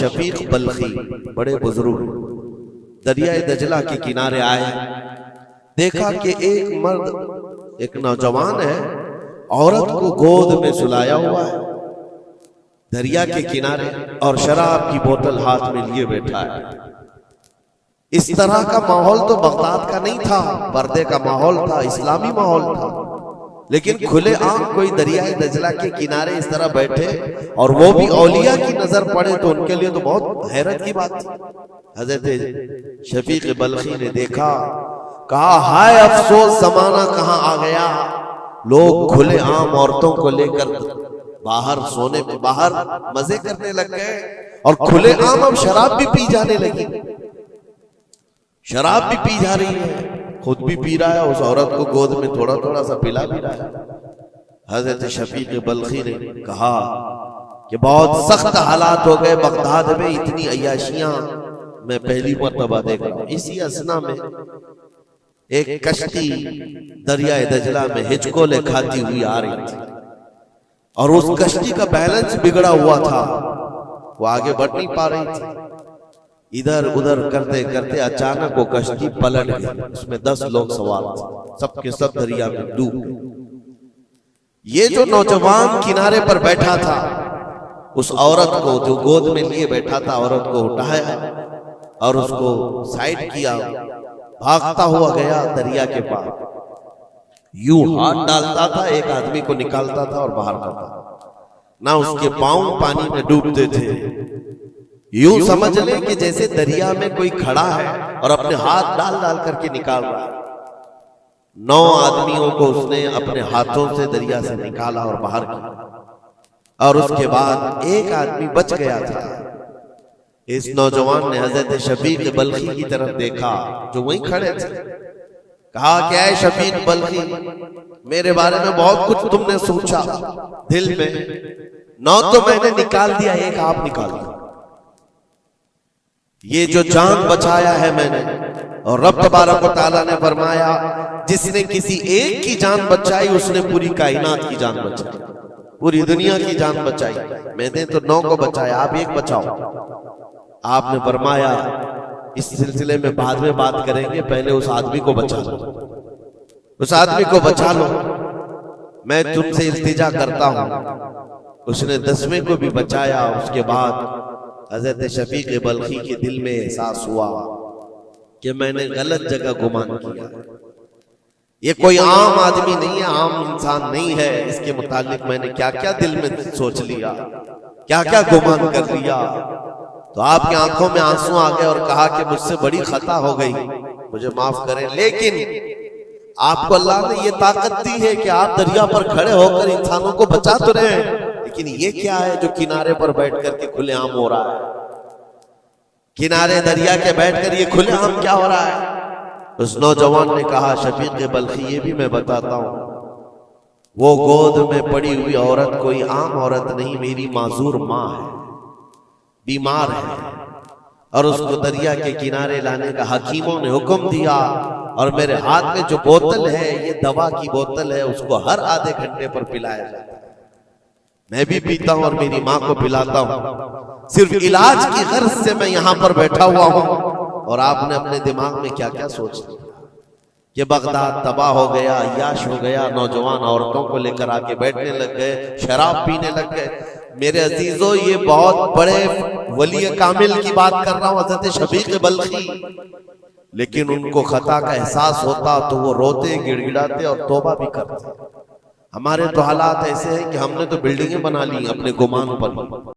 شفیق بلخی بڑے بزرگ دریائے دجلہ کے کنارے آئے، دیکھا کہ ایک مرد، ایک نوجوان ہے، عورت کو گود میں سلایا ہوا ہے دریا کے کنارے، اور شراب کی بوتل ہاتھ میں لیے بیٹھا ہے۔ اس طرح کا ماحول تو بغداد کا نہیں تھا، پردے کا ماحول تھا، اسلامی ماحول تھا، لیکن کھلے عام کوئی دریائے دجلہ کے کنارے اس طرح بیٹھے اور وہ بھی اولیاء کی نظر پڑے تو ان کے لیے تو بہت حیرت کی بات تھی۔ حضرت شفیق بلخی نے دیکھا، کہا ہائے افسوس زمانہ کہاں آ گیا، لوگ کھلے عام عورتوں کو لے کر باہر سونے میں باہر مزے کرنے لگ گئے، اور کھلے عام اب شراب بھی پی جانے لگی، شراب بھی پی جا رہی ہے، خود بھی پی رہا ہے، اس عورت کو گود میں تھوڑا تھوڑا سا پلا بھی رہا ہے۔ حضرت شفیق بلخی نے کہا کہ بہت سخت حالات ہو گئے بغداد میں، اتنی عیاشیاں میں پہلی مرتبہ دیکھ رہا ہوں۔ اسی اثنا میں ایک کشتی دریائے دجلہ میں ہچکولے کھاتی ہوئی آ رہی تھی، اور اس کشتی کا بیلنس بگڑا ہوا تھا، وہ آگے بڑھ نہیں پا رہی تھی، ادھر ادھر کرتے کرتے اچانک وہ کشتی پلٹ گئی، اس میں 10 لوگ سوار تھے، سب کے سب دریا میں ڈوب گئے۔ یہ جو نوجوان کنارے پر بیٹھا تھا، اس عورت کو جو گود میں لیے بیٹھا تھا، عورت کو اٹھایا اور اس کو سائیڈ کیا، بھاگتا ہوا گیا دریا کے پاس، یوں ہاتھ ڈالتا تھا، ایک آدمی کو نکالتا تھا اور باہر کرتا تھا، نہ اس کے پاؤں پانی میں ڈوبتے تھے، یوں سمجھ لیں کہ جیسے دریا میں کوئی کھڑا ہے اور اپنے ہاتھ ڈال ڈال کر کے نکال رہا ہے۔ 9 آدمیوں کو اس نے اپنے ہاتھوں سے دریا سے نکالا اور باہر کیا، اور اس کے بعد ایک آدمی بچ گیا تھا۔ اس نوجوان نے حضرت شفیق بلخی کی طرف دیکھا جو وہیں کھڑے تھے، کہا کہ اے شفیق بلخی، میرے بارے میں بہت کچھ تم نے سوچا دل میں، 9 تو میں نے نکال دیا، ایک آپ نکال دیا، یہ جو جان بچایا ہے میں نے، اور رب تبارک و تعالیٰ نے فرمایا جس نے کسی ایک کی جان بچائی اس نے پوری کائنات کی جان بچائی، پوری دنیا کی جان بچائی، میں نے تو 9 کو بچایا، آپ ایک بچاؤ۔ آپ نے فرمایا اس سلسلے میں بعد میں بات کریں گے، پہلے اس آدمی کو بچا لو، اس آدمی کو بچا لو، میں تم سے التجا کرتا ہوں۔ اس نے 10ویں کو بھی بچایا۔ اس کے بعد حضرت شفیق بلخی کے دل میں احساس ہوا کہ میں نے غلط جگہ گمان کیا، یہ کوئی عام آدمی نہیں ہے، عام انسان نہیں ہے، اس کے متعلق میں نے کیا کیا دل میں سوچ لیا، کیا کیا گمان کر لیا۔ تو آپ کی آنکھوں میں آنسو آ گئے اور کہا کہ مجھ سے بڑی خطا ہو گئی، مجھے معاف کریں، لیکن آپ کو اللہ نے یہ طاقت دی ہے کہ آپ دریا پر کھڑے ہو کر انسانوں کو بچا تو رہے ہیں، لیکن یہ کیا ہے جو کنارے پر بیٹھ کر کے کھلے عام ہو رہا ہے، کنارے دریا کے بیٹھ کر یہ کھلے عام کیا ہو رہا ہے؟ اس نوجوان نے کہا شفیق بلخی یہ بھی میں بتاتا ہوں، وہ گود میں پڑی ہوئی عورت کوئی عام عورت نہیں، میری معذور ماں ہے، بیمار ہے، اور اس کو دریا کے کنارے لانے کا حکیموں نے حکم دیا، اور میرے ہاتھ میں جو بوتل ہے یہ دوا کی بوتل ہے، اس کو ہر آدھے گھنٹے پر پلایا جاتا ہے، میں بھی پیتا ہوں اور میری ماں کو پلاتا ہوں، صرف علاج کی غرض سے میں یہاں پر بیٹھا ہوا ہوں۔ اور آپ نے اپنے دماغ میں کیا کیا سوچ لیا کہ بغداد تباہ ہو گیا، عیاش ہو گیا، نوجوان عورتوں کو لے کر آ کے بیٹھنے لگ گئے، شراب پینے لگ گئے۔ میرے عزیزو یہ بہت بڑے ولی کامل کی بات کر رہا ہوں، حضرت شفیق بلخی، لیکن ان کو خطا کا احساس ہوتا تو وہ روتے، گڑ گڑاتے اور توبہ بھی کرتے۔ ہمارے تو حالات ایسے ہیں کہ ہم نے تو بلڈنگیں بنا لی اپنے گمان پر۔